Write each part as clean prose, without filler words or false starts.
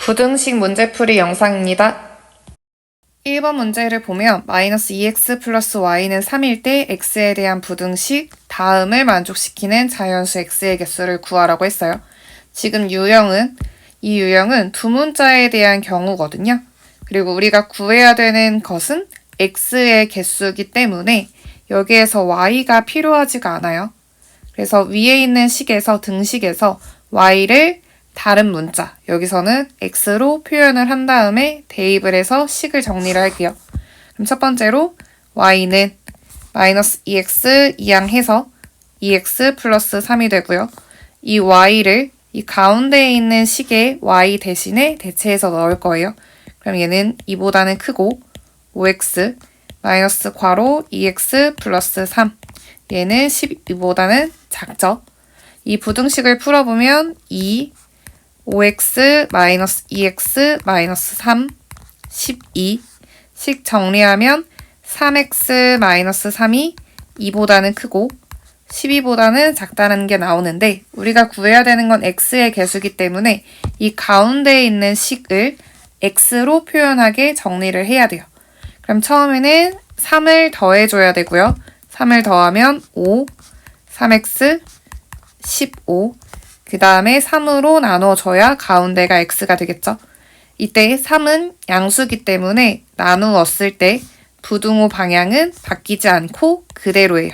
부등식 문제풀이 영상입니다. 1번 문제를 보면 마이너스 2x 플러스 y는 3일 때 x에 대한 부등식 다음을 만족시키는 자연수 x의 개수를 구하라고 했어요. 지금 이 유형은 두 문자에 대한 경우거든요. 그리고 우리가 구해야 되는 것은 x의 개수이기 때문에 여기에서 y가 필요하지가 않아요. 그래서 위에 있는 식에서 등식에서 y를 다른 문자, 여기서는 x로 표현을 한 다음에 대입을 해서 식을 정리를 할게요. 그럼 첫 번째로 y는 마이너스 2x 이항해서 2x 플러스 3이 되고요. 이 y를 이 가운데에 있는 식에 y 대신에 대체해서 넣을 거예요. 그럼 얘는 2보다는 크고 5x 마이너스 괄호 2x 플러스 3 얘는 12보다는 작죠. 이 부등식을 풀어보면 5x 마이너스 2x 마이너스 3 12 식 정리하면 3x 마이너스 3이 2보다는 크고 12보다는 작다는 게 나오는데 우리가 구해야 되는 건 x의 개수이기 때문에 이 가운데에 있는 식을 x로 표현하게 정리를 해야 돼요. 그럼 처음에는 3을 더해줘야 되고요. 3을 더하면 5, 3x, 15 그 다음에 3으로 나눠줘야 가운데가 x가 되겠죠. 이때 3은 양수이기 때문에 나누었을 때 부등호 방향은 바뀌지 않고 그대로예요.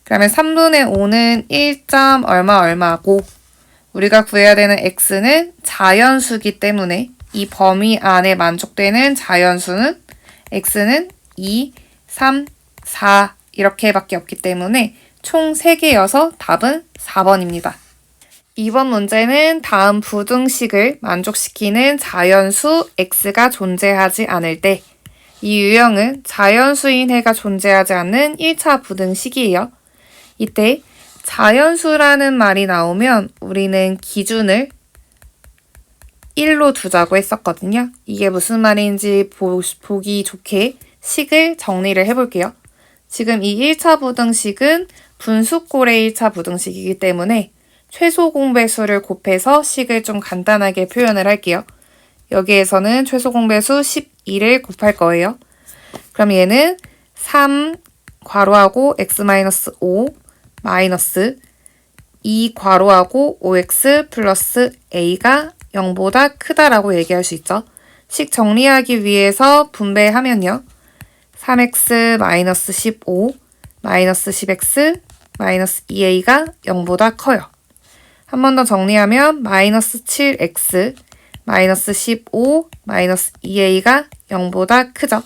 그러면 3분의 5는 1. 얼마고 우리가 구해야 되는 x는 자연수이기 때문에 이 범위 안에 만족되는 자연수는 x는 2, 3, 4 이렇게밖에 없기 때문에 총 3개여서 답은 4번입니다. 2번 문제는 다음 부등식을 만족시키는 자연수 x가 존재하지 않을 때 이 유형은 자연수인 해가 존재하지 않는 1차 부등식이에요. 이때 자연수라는 말이 나오면 우리는 기준을 1로 두자고 했었거든요. 이게 무슨 말인지 보기 좋게 식을 정리를 해볼게요. 지금 이 1차 부등식은 분수꼴의 1차 부등식이기 때문에 최소 공배수를 곱해서 식을 좀 간단하게 표현을 할게요. 여기에서는 최소 공배수 12를 곱할 거예요. 그럼 얘는 3 괄호하고 x-5 마이너스 2 괄호하고 5x 플러스 a가 0보다 크다라고 얘기할 수 있죠. 식 정리하기 위해서 분배하면요. 3x 마이너스 15 마이너스 10x 마이너스 2a가 0보다 커요. 한 번 더 정리하면 마이너스 7x 마이너스 15 마이너스 2a가 0보다 크죠.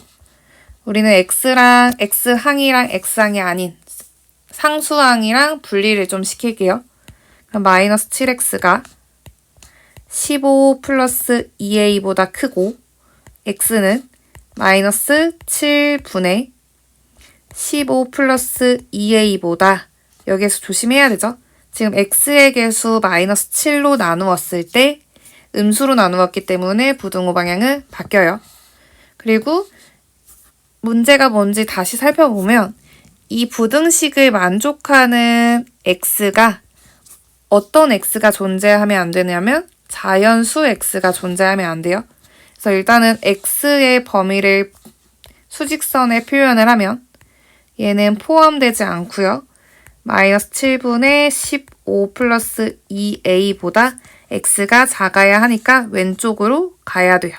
우리는 x항이랑 x항이 아닌 상수항이랑 분리를 좀 시킬게요. 그럼 마이너스 7x가 15 플러스 2a보다 크고 x는 마이너스 7분의 15 플러스 2a보다 여기에서 조심해야 되죠. 지금 x의 개수 마이너스 7로 나누었을 때 음수로 나누었기 때문에 부등호 방향은 바뀌어요. 그리고 문제가 뭔지 다시 살펴보면 이 부등식을 만족하는 x가 어떤 x가 존재하면 안 되냐면 자연수 x가 존재하면 안 돼요. 그래서 일단은 x의 범위를 수직선에 표현을 하면 얘는 포함되지 않고요. 마이너스 7분의 15 플러스 2a보다 x가 작아야 하니까 왼쪽으로 가야 돼요.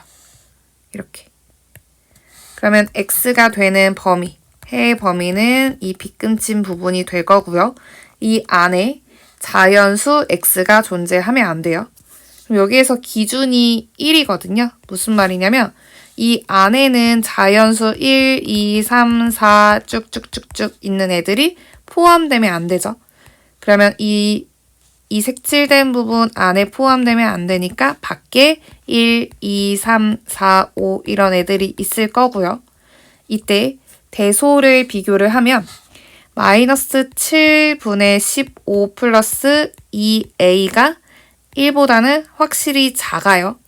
이렇게. 그러면 x가 되는 범위, 해의 범위는 이 빗금친 부분이 될 거고요. 이 안에 자연수 x가 존재하면 안 돼요. 그럼 여기에서 기준이 1이거든요. 무슨 말이냐면 이 안에는 자연수 1, 2, 3, 4 쭉쭉쭉쭉 있는 애들이 포함되면 안 되죠. 그러면 이 색칠된 부분 안에 포함되면 안 되니까 밖에 1, 2, 3, 4, 5 이런 애들이 있을 거고요. 이때 대소를 비교를 하면 마이너스 7분의 15 플러스 2a가 1보다는 확실히 작아요.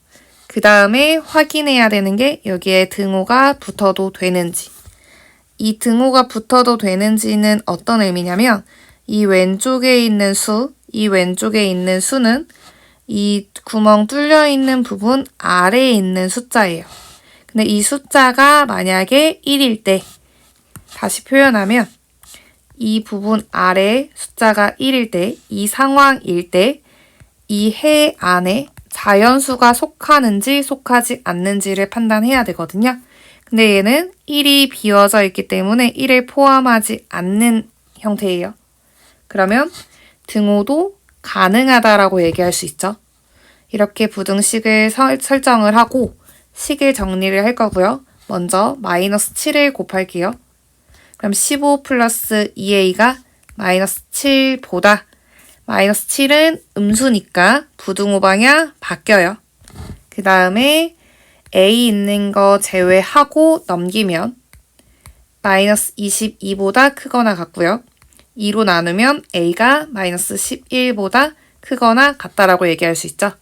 그 다음에 확인해야 되는 게 여기에 등호가 붙어도 되는지. 이 등호가 붙어도 되는지는 어떤 의미냐면 이 왼쪽에 있는 수는 이 구멍 뚫려 있는 부분 아래에 있는 숫자예요. 근데 이 숫자가 만약에 1일 때, 다시 표현하면 이 부분 아래 숫자가 1일 때, 이 상황일 때, 이 해 안에 자연수가 속하는지 속하지 않는지를 판단해야 되거든요. 근데 얘는 1이 비워져 있기 때문에 1을 포함하지 않는 형태예요. 그러면 등호도 가능하다라고 얘기할 수 있죠. 이렇게 부등식을 설정을 하고 식을 정리를 할 거고요. 먼저 마이너스 7을 곱할게요. 그럼 15 플러스 2a가 마이너스 7보다 마이너스 7은 음수니까 부등호 방향 바뀌어요. 그 다음에 a 있는 거 제외하고 넘기면 마이너스 22보다 크거나 같고요. 2로 나누면 a가 마이너스 11보다 크거나 같다라고 얘기할 수 있죠.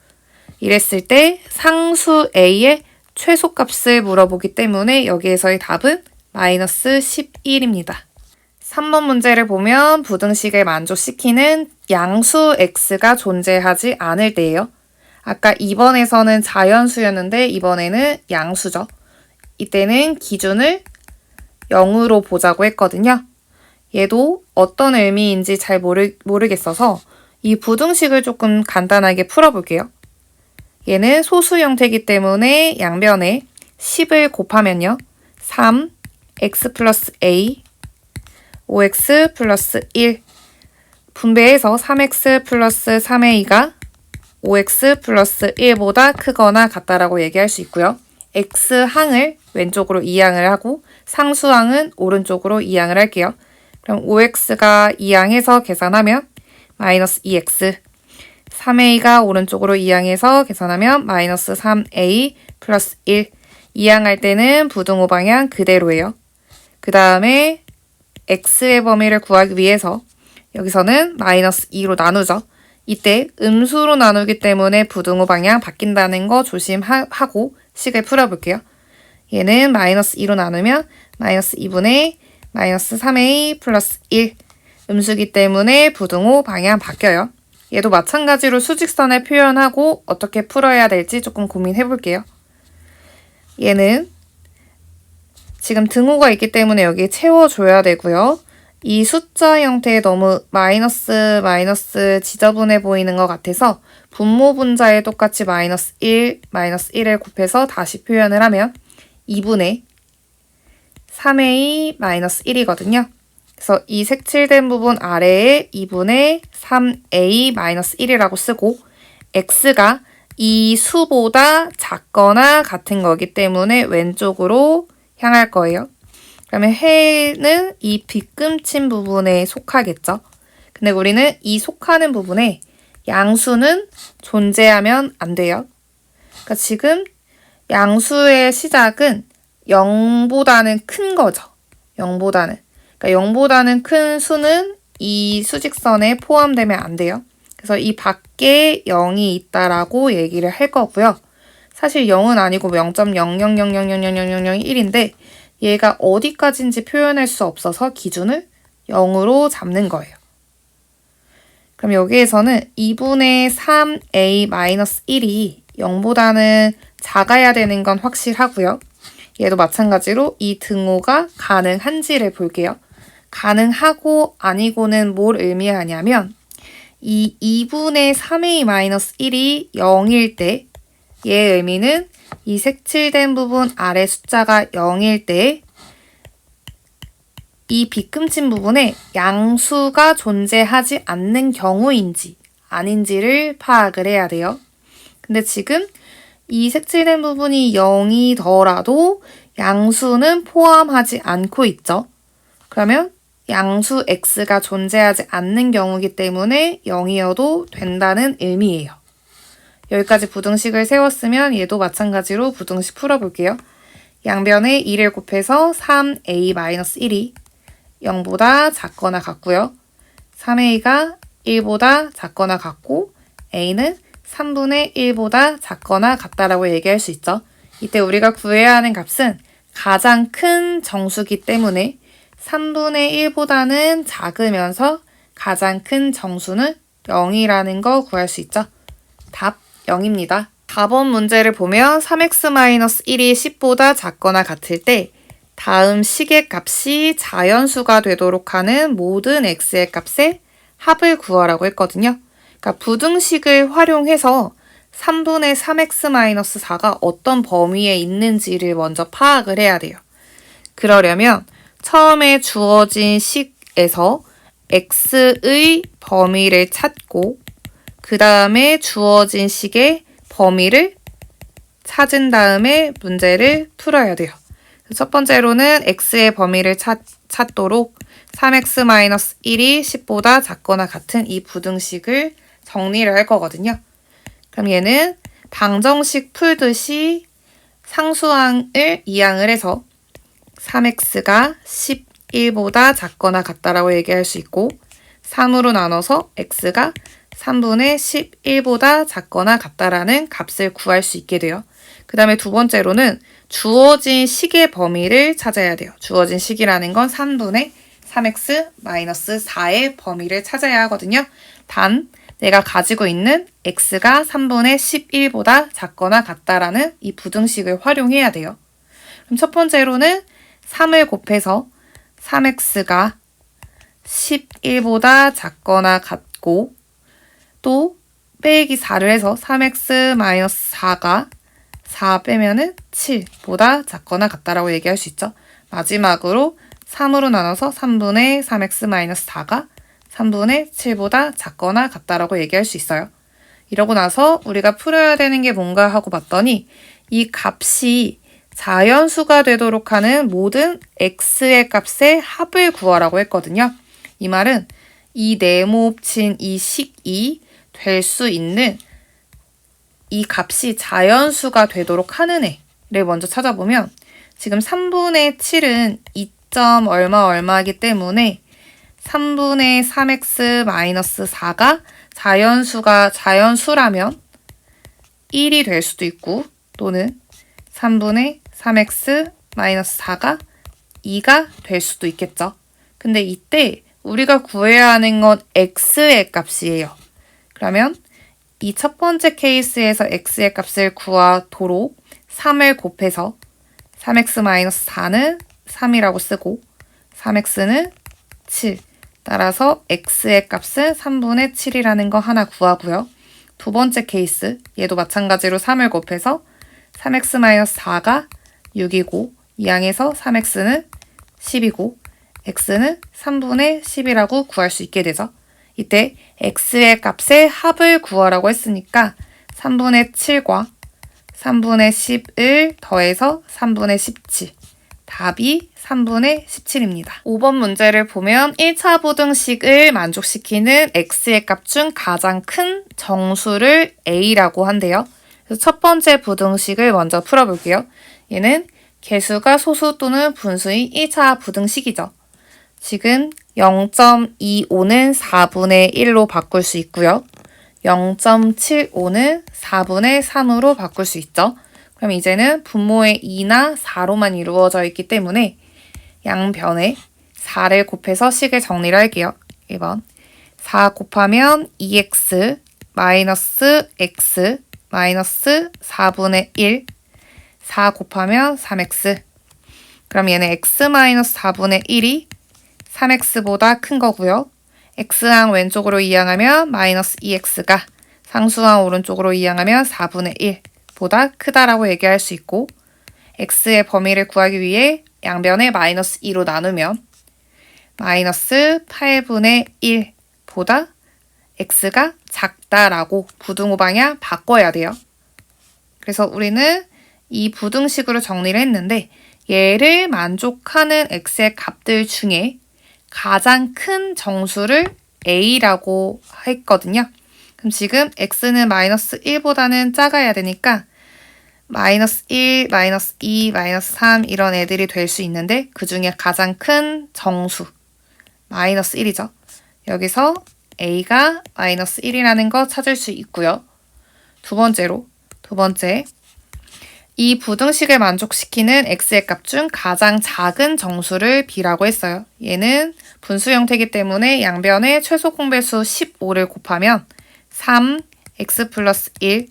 이랬을 때 상수 a의 최소값을 물어보기 때문에 여기에서의 답은 마이너스 11입니다. 3번 문제를 보면 부등식을 만족시키는 양수 x가 존재하지 않을 때예요. 아까 2번에서는 자연수였는데 이번에는 양수죠. 이때는 기준을 0으로 보자고 했거든요. 얘도 어떤 의미인지 잘 모르겠어서 이 부등식을 조금 간단하게 풀어볼게요. 얘는 소수 형태이기 때문에 양변에 10을 곱하면요. 3, x 플러스 a, 5x 플러스 1 분배해서 3x 플러스 3a가 5x 플러스 1보다 크거나 같다라고 얘기할 수 있고요. x항을 왼쪽으로 이항을 하고 상수항은 오른쪽으로 이항을 할게요. 그럼 5x가 이항해서 계산하면 마이너스 2x 3a가 오른쪽으로 이항해서 계산하면 마이너스 3a 플러스 1 이항할 때는 부등호 방향 그대로예요. 그 다음에 x의 범위를 구하기 위해서 여기서는 마이너스 2로 나누죠. 이때 음수로 나누기 때문에 부등호 방향 바뀐다는 거 조심하고 식을 풀어볼게요. 얘는 마이너스 2로 나누면 마이너스 2분의 마이너스 3a 플러스 1 음수기 때문에 부등호 방향 바뀌어요. 얘도 마찬가지로 수직선을 표현하고 어떻게 풀어야 될지 조금 고민해볼게요. 얘는 지금 등호가 있기 때문에 여기에 채워줘야 되고요. 이 숫자 형태에 너무 마이너스 지저분해 보이는 것 같아서 분모 분자에 똑같이 마이너스 1을 곱해서 다시 표현을 하면 2분의 3a 마이너스 1이거든요. 그래서 이 색칠된 부분 아래에 2분의 3a 마이너스 1이라고 쓰고 x가 이 수보다 작거나 같은 거기 때문에 왼쪽으로 향할 거예요. 그러면 해는 이 빗금친 부분에 속하겠죠. 근데 우리는 이 속하는 부분에 양수는 존재하면 안 돼요. 그러니까 지금 양수의 시작은 0보다는 큰 거죠. 0보다는. 그러니까 0보다는 큰 수는 이 수직선에 포함되면 안 돼요. 그래서 이 밖에 0이 있다라고 얘기를 할 거고요. 사실 0은 아니고 0.000000001인데 얘가 어디까지인지 표현할 수 없어서 기준을 0으로 잡는 거예요. 그럼 여기에서는 2분의 3a-1이 0보다는 작아야 되는 건 확실하고요. 얘도 마찬가지로 이 등호가 가능한지를 볼게요. 가능하고 아니고는 뭘 의미하냐면 이 2분의 3a-1이 0일 때 얘의 의미는 이 색칠된 부분 아래 숫자가 0일 때 이 빗금친 부분에 양수가 존재하지 않는 경우인지 아닌지를 파악을 해야 돼요. 근데 지금 이 색칠된 부분이 0이더라도 양수는 포함하지 않고 있죠. 그러면 양수 x가 존재하지 않는 경우이기 때문에 0이어도 된다는 의미예요. 여기까지 부등식을 세웠으면 얘도 마찬가지로 부등식 풀어볼게요. 양변에 2를 곱해서 3a-1이 0보다 작거나 같고요. 3a가 1보다 작거나 같고 a는 3분의 1보다 작거나 같다라고 얘기할 수 있죠. 이때 우리가 구해야 하는 값은 가장 큰 정수기 때문에 3분의 1보다는 작으면서 가장 큰 정수는 0이라는 거 구할 수 있죠. 답 0입니다. 4번 문제를 보면 3x-1이 10보다 작거나 같을 때 다음 식의 값이 자연수가 되도록 하는 모든 x의 값의 합을 구하라고 했거든요. 그러니까 부등식을 활용해서 3분의 3x-4가 어떤 범위에 있는지를 먼저 파악을 해야 돼요. 그러려면 처음에 주어진 식에서 x의 범위를 찾고 그 다음에 주어진 식의 범위를 찾은 다음에 문제를 풀어야 돼요. 첫 번째로는 x의 범위를 찾도록 3x-1이 10보다 작거나 같은 이 부등식을 정리를 할 거거든요. 그럼 얘는 방정식 풀듯이 상수항을 이항을 해서 3x가 11보다 작거나 같다라고 얘기할 수 있고 3으로 나눠서 x가 3분의 11보다 작거나 같다라는 값을 구할 수 있게 돼요. 그 다음에 두 번째로는 주어진 식의 범위를 찾아야 돼요. 주어진 식이라는 건 3분의 3x-4의 범위를 찾아야 하거든요. 단 내가 가지고 있는 x가 3분의 11보다 작거나 같다라는 이 부등식을 활용해야 돼요. 그럼 첫 번째로는 3을 곱해서 3x가 11보다 작거나 같고 또 빼기 4를 해서 3x-4가 4 빼면은 7보다 작거나 같다라고 얘기할 수 있죠. 마지막으로 3으로 나눠서 3분의 3x-4가 3분의 7보다 작거나 같다라고 얘기할 수 있어요. 이러고 나서 우리가 풀어야 되는 게 뭔가 하고 봤더니 이 값이 자연수가 되도록 하는 모든 x의 값의 합을 구하라고 했거든요. 이 말은 이 네모친 이 식이 될 수 있는 이 값이 자연수가 되도록 하는 애를 먼저 찾아보면 지금 3분의 7은 2. 얼마이기 때문에 3분의 3x-4가 자연수라면 1이 될 수도 있고 또는 3분의 3x-4가 2가 될 수도 있겠죠. 근데 이때 우리가 구해야 하는 건 x의 값이에요. 그러면 이 첫 번째 케이스에서 x의 값을 구하도록 3을 곱해서 3x-4는 3이라고 쓰고 3x는 7. 따라서 x의 값은 3분의 7이라는 거 하나 구하고요. 두 번째 케이스, 얘도 마찬가지로 3을 곱해서 3x-4가 6이고 이 항에서 3x는 10이고 x는 3분의 10이라고 구할 수 있게 되죠. 이때 x의 값의 합을 구하라고 했으니까 3분의 7과 3분의 10을 더해서 3분의 17. 답이 3분의 17입니다. 5번 문제를 보면 1차 부등식을 만족시키는 x의 값 중 가장 큰 정수를 a라고 한대요. 그래서 첫 번째 부등식을 먼저 풀어볼게요. 얘는 개수가 소수 또는 분수인 1차 부등식이죠. 지금 0.25는 4분의 1로 바꿀 수 있고요. 0.75는 4분의 3으로 바꿀 수 있죠. 그럼 이제는 분모의 2나 4로만 이루어져 있기 때문에 양변에 4를 곱해서 식을 정리를 할게요. 1번 4 곱하면 2x 마이너스 x 마이너스 4분의 1 4 곱하면 3x 그럼 얘는 x 마이너스 4분의 1이 3x보다 큰 거고요. x항 왼쪽으로 이항하면 마이너스 2x가 상수항 오른쪽으로 이항하면 4분의 1보다 크다라고 얘기할 수 있고 x의 범위를 구하기 위해 양변에 마이너스 2로 나누면 마이너스 8분의 1보다 x가 작다라고 부등호 방향 바꿔야 돼요. 그래서 우리는 이 부등식으로 정리를 했는데 얘를 만족하는 x의 값들 중에 가장 큰 정수를 a라고 했거든요. 그럼 지금 x는 마이너스 1보다는 작아야 되니까 마이너스 1, 마이너스 2, 마이너스 3 이런 애들이 될 수 있는데 그 중에 가장 큰 정수 마이너스 1이죠. 여기서 a가 마이너스 1이라는 거 찾을 수 있고요. 두 번째 이 부등식을 만족시키는 x의 값 중 가장 작은 정수를 b라고 했어요. 얘는 분수 형태이기 때문에 양변에 최소 공배수 15를 곱하면 3 x 플러스 1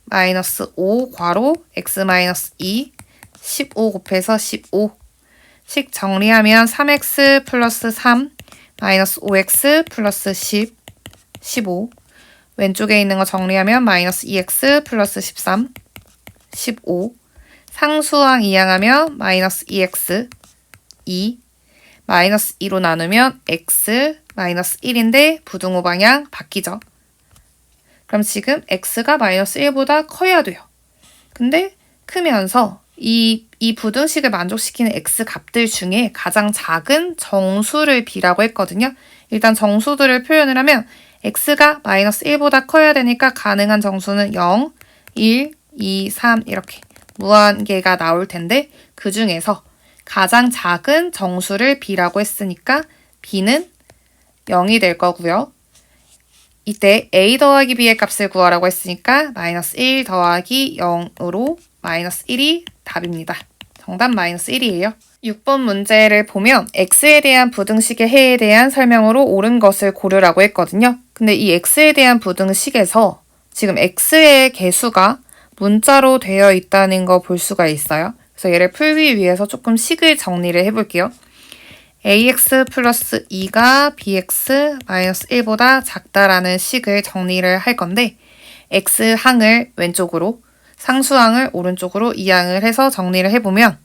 마이너스 5 괄호 x 마이너스 2 15 곱해서 15 식 정리하면 3x 플러스 3 마이너스 5x 플러스 10 15 왼쪽에 있는 거 정리하면 마이너스 2x 플러스 13 15 상수항 이항하면 마이너스 2x 2 마이너스 2로 나누면 x 마이너스 1인데 부등호 방향 바뀌죠. 그럼 지금 x가 마이너스 1보다 커야 돼요. 근데 크면서 이 부등식을 만족시키는 x 값들 중에 가장 작은 정수를 b라고 했거든요. 일단 정수들을 표현을 하면 x가 마이너스 1보다 커야 되니까 가능한 정수는 0, 1, 2, 3 이렇게 무한계가 나올 텐데 그 중에서 가장 작은 정수를 b라고 했으니까 b는 0이 될 거고요. 이때 a 더하기 b의 값을 구하라고 했으니까 마이너스 1 더하기 0으로 마이너스 1이 답입니다. 정답 마이너스 1이에요. 6번 문제를 보면 x에 대한 부등식의 해에 대한 설명으로 옳은 것을 고르라고 했거든요. 근데 이 x에 대한 부등식에서 지금 x의 개수가 문자로 되어 있다는 거 볼 수가 있어요. 그래서 얘를 풀기 위해서 조금 식을 정리를 해볼게요. ax 플러스 2가 bx 마이너스 1보다 작다라는 식을 정리를 할 건데 x항을 왼쪽으로 상수항을 오른쪽으로 이항을 해서 정리를 해보면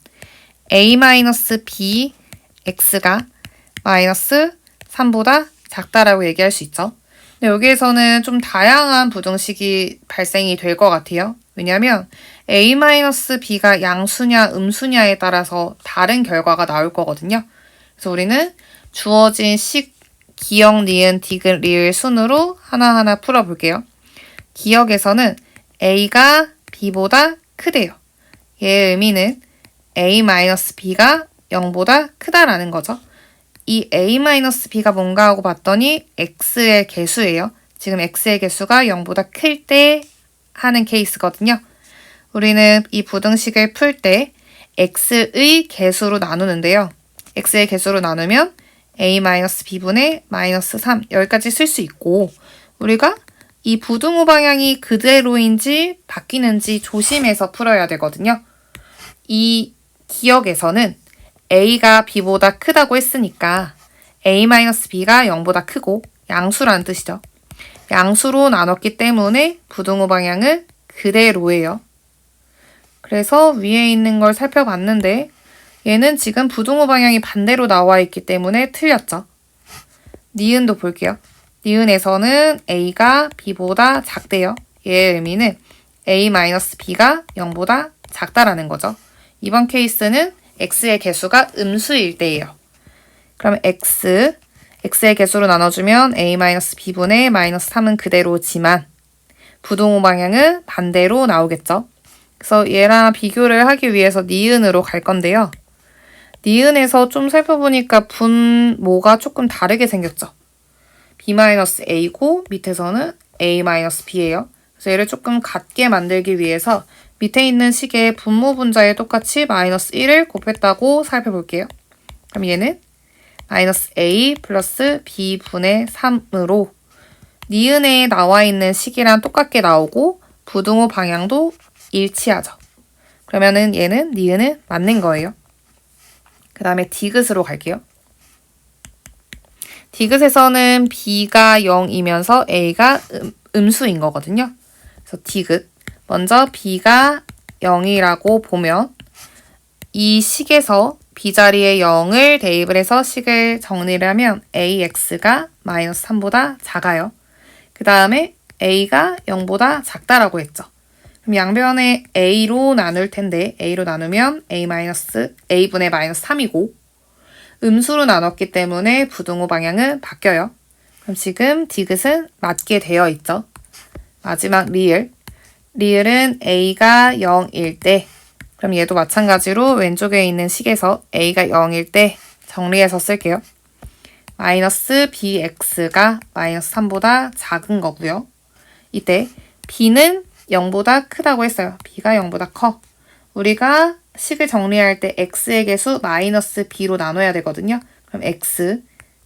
a-b x가 마이너스 3보다 작다라고 얘기할 수 있죠. 근데 여기에서는 좀 다양한 부등식이 발생이 될 것 같아요. 왜냐하면 a-b가 양수냐 음수냐에 따라서 다른 결과가 나올 거거든요. 그래서 우리는 주어진 식 기역, 니은, 디귿, 리을 순으로 하나하나 풀어볼게요. 기역에서는 a가 b보다 크대요. 얘의 의미는 a-b가 0보다 크다라는 거죠. 이 a-b가 뭔가 하고 봤더니 x의 개수예요. 지금 x의 개수가 0보다 클 때 하는 케이스거든요. 우리는 이 부등식을 풀 때 x의 개수로 나누는데요. x의 개수로 나누면 a-b분의 마이너스 3 여기까지 쓸 수 있고 우리가 이 부등호 방향이 그대로인지 바뀌는지 조심해서 풀어야 되거든요. 이 기역에서는 a가 b보다 크다고 했으니까 a-b가 0보다 크고 양수라는 뜻이죠. 양수로 나눴기 때문에 부등호 방향은 그대로예요. 그래서 위에 있는 걸 살펴봤는데 얘는 지금 부등호 방향이 반대로 나와 있기 때문에 틀렸죠. 니은도 볼게요. 니은에서는 a가 b보다 작대요. 얘의 의미는 a-b가 0보다 작다라는 거죠. 이번 케이스는 x의 개수가 음수일 때예요. 그럼 x의 개수로 나눠주면 a-b분의 마이너스 3은 그대로지만 부등호 방향은 반대로 나오겠죠. 그래서 얘랑 비교를 하기 위해서 니은으로 갈 건데요. 니은에서 좀 살펴보니까 분모가 조금 다르게 생겼죠. b-a고 밑에서는 a-b예요. 그래서 얘를 조금 같게 만들기 위해서 밑에 있는 식의 분모 분자에 똑같이 마이너스 1을 곱했다고 살펴볼게요. 그럼 얘는 마이너스 a 플러스 b분의 3으로 니은에 나와 있는 식이랑 똑같게 나오고 부등호 방향도 일치하죠. 그러면은 얘는 니은은 맞는 거예요. 그 다음에 디귿으로 갈게요. 디귿에서는 b가 0이면서 a가 음수인 거거든요. 그래서 디귿. 먼저 b가 0이라고 보면 이 식에서 b 자리에 0을 대입을 해서 식을 정리를 하면 ax가 마이너스 3보다 작아요. 그 다음에 a가 0보다 작다라고 했죠. 그럼 양변에 a로 나눌 텐데 a로 나누면 a분의 마이너스 3이고 음수로 나눴기 때문에 부등호 방향은 바뀌어요. 그럼 지금 디귿은 맞게 되어 있죠. 마지막 리을은 a가 0일 때 그럼 얘도 마찬가지로 왼쪽에 있는 식에서 a가 0일 때 정리해서 쓸게요. 마이너스 bx가 마이너스 3보다 작은 거고요. 이때 b는 0보다 크다고 했어요. b가 0보다 커. 우리가 식을 정리할 때 x의 개수 마이너스 b로 나눠야 되거든요. 그럼 x,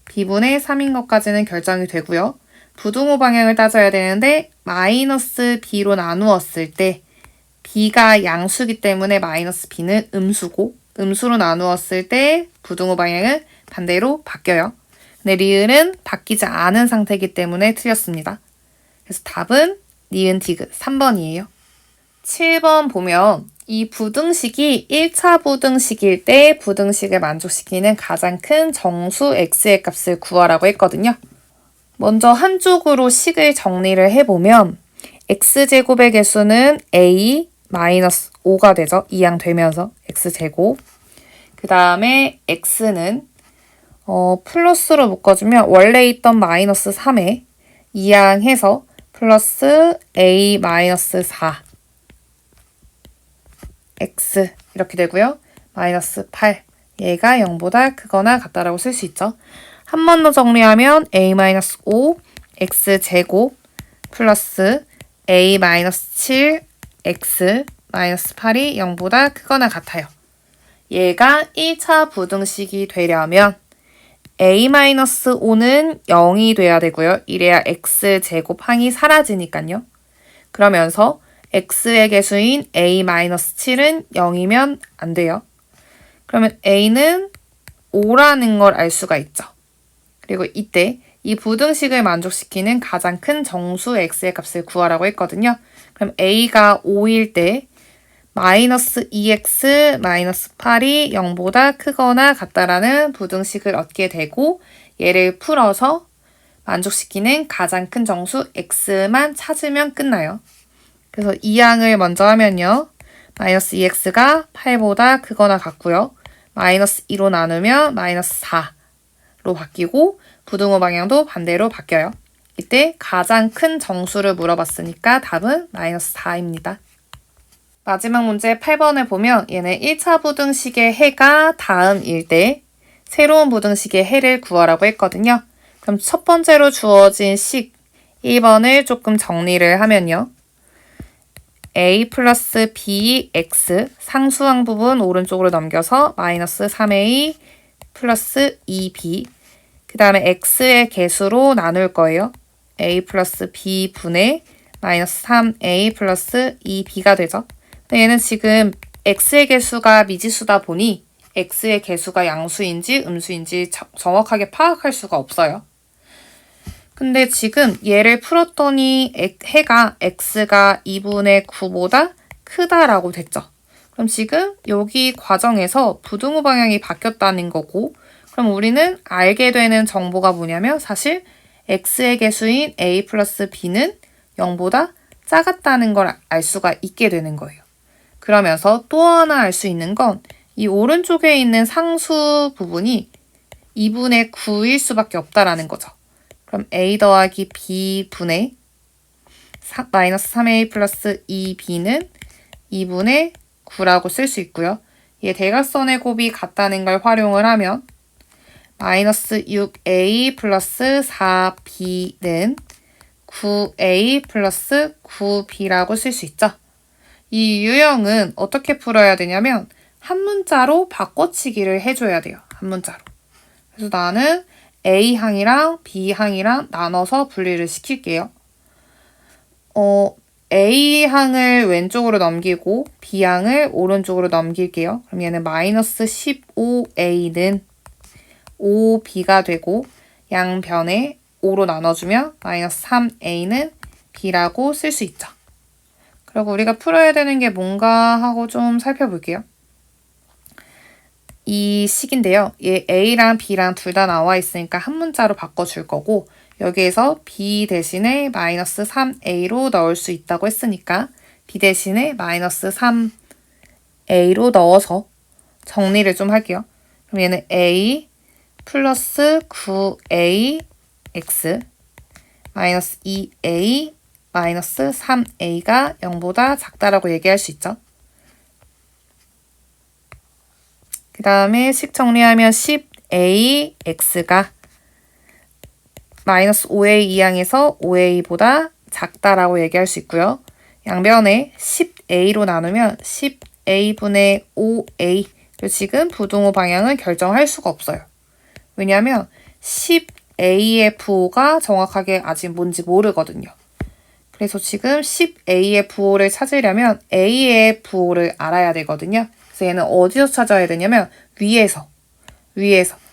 b분의 3인 것까지는 결정이 되고요. 부등호 방향을 따져야 되는데 마이너스 b로 나누었을 때 b가 양수기 때문에 마이너스 b는 음수고 음수로 나누었을 때 부등호 방향은 반대로 바뀌어요. 근데 리을은 바뀌지 않은 상태이기 때문에 틀렸습니다. 그래서 답은 니은 디귿 3번이에요. 7번 보면 이 부등식이 1차 부등식일 때 부등식을 만족시키는 가장 큰 정수 x의 값을 구하라고 했거든요. 먼저 한쪽으로 식을 정리를 해보면 x제곱의 개수는 a-5가 되죠. 이항되면서 x제곱. 그 다음에 x는 플러스로 묶어주면 원래 있던 마이너스 3에 이항해서 플러스 a-4 x 이렇게 되고요. 마이너스 8 얘가 0보다 크거나 같다라고 쓸 수 있죠. 한 번 더 정리하면 a-5 x제곱 플러스 a-7 x 마이너스 8이 0보다 크거나 같아요. 얘가 1차 부등식이 되려면 a-5는 0이 돼야 되고요. 이래야 x제곱 항이 사라지니까요. 그러면서 x의 개수인 a-7은 0이면 안 돼요. 그러면 a는 5라는 걸 알 수가 있죠. 그리고 이때 이 부등식을 만족시키는 가장 큰 정수 x의 값을 구하라고 했거든요. 그럼 a가 5일 때 마이너스 2x 마이너스 8이 0보다 크거나 같다라는 부등식을 얻게 되고 얘를 풀어서 만족시키는 가장 큰 정수 x만 찾으면 끝나요. 그래서 이항을 먼저 하면요. 마이너스 2x가 8보다 크거나 같고요. 마이너스 2로 나누면 마이너스 4로 바뀌고 부등호 방향도 반대로 바뀌어요. 이때 가장 큰 정수를 물어봤으니까 답은 마이너스 4입니다. 마지막 문제 8번을 보면 얘는 1차 부등식의 해가 다음일 때 새로운 부등식의 해를 구하라고 했거든요. 그럼 첫 번째로 주어진 식 1번을 조금 정리를 하면요. a 플러스 bx 상수항 부분 오른쪽으로 넘겨서 마이너스 3a 플러스 2b 그 다음에 x의 개수로 나눌 거예요. a 플러스 b분의 마이너스 3a 플러스 2b가 되죠. 근데 얘는 지금 x의 개수가 미지수다 보니 x의 개수가 양수인지 음수인지 정확하게 파악할 수가 없어요. 근데 지금 얘를 풀었더니 해가 x가 2분의 9보다 크다라고 됐죠. 그럼 지금 여기 과정에서 부등호 방향이 바뀌었다는 거고 그럼 우리는 알게 되는 정보가 뭐냐면 사실 x의 개수인 a 플러스 b는 0보다 작았다는 걸 알 수가 있게 되는 거예요. 그러면서 또 하나 알 수 있는 건 이 오른쪽에 있는 상수 부분이 2분의 9일 수밖에 없다라는 거죠. 그럼 a 더하기 b분의 마이너스 3a 플러스 2b는 2분의 9라고 쓸 수 있고요. 얘 대각선의 곱이 같다는 걸 활용을 하면 마이너스 6a 플러스 4b는 9a 플러스 9b라고 쓸 수 있죠. 이 유형은 어떻게 풀어야 되냐면 한 문자로 바꿔치기를 해줘야 돼요. 한 문자로. 그래서 나는 A항이랑 B항이랑 나눠서 분리를 시킬게요. A항을 왼쪽으로 넘기고 B항을 오른쪽으로 넘길게요. 그럼 얘는 마이너스 15A는 5B가 되고 양변에 5로 나눠주면 마이너스 3A는 B라고 쓸 수 있죠. 그리고 우리가 풀어야 되는 게 뭔가 하고 좀 살펴볼게요. 이 식인데요. 얘 A랑 B랑 둘 다 나와 있으니까 한 문자로 바꿔줄 거고 여기에서 B 대신에 마이너스 3A로 넣을 수 있다고 했으니까 B 대신에 마이너스 3A로 넣어서 정리를 좀 할게요. 그럼 얘는 A 플러스 9AX 마이너스 2A 마이너스 3A가 0보다 작다라고 얘기할 수 있죠. 그 다음에 식 정리하면 10AX가 마이너스 5A 이항에서 5A보다 작다라고 얘기할 수 있고요. 양변에 10A로 나누면 10A분의 5A 그리고 지금 부등호 방향을 결정할 수가 없어요. 왜냐하면 10AFO가 정확하게 아직 뭔지 모르거든요. 그래서 지금 10a의 부호를 찾으려면 a의 부호를 알아야 되거든요. 그래서 얘는 어디서 찾아야 되냐면 위에서.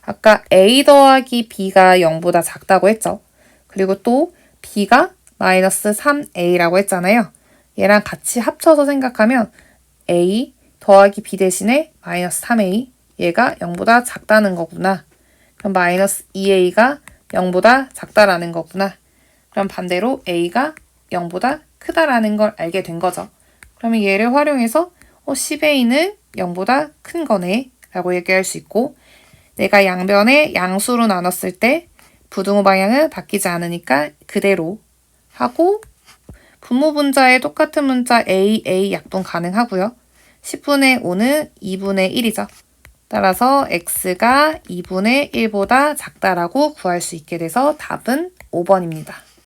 아까 a 더하기 b가 0보다 작다고 했죠. 그리고 또 b가 마이너스 3a라고 했잖아요. 얘랑 같이 합쳐서 생각하면 a 더하기 b 대신에 마이너스 3a, 얘가 0보다 작다는 거구나. 그럼 마이너스 2a가 0보다 작다라는 거구나. 그럼 반대로 a가 0보다 크다라는 걸 알게 된 거죠. 그러면 얘를 활용해서 10a는 0보다 큰 거네 라고 얘기할 수 있고, 내가 양변에 양수로 나눴을 때 부등호 방향은 바뀌지 않으니까 그대로 하고, 분모 분자에 똑같은 문자 a 약분 가능하고요. 10분의 5는 2분의 1이죠. 따라서 x가 2분의 1보다 작다라고 구할 수 있게 돼서 답은 5번입니다.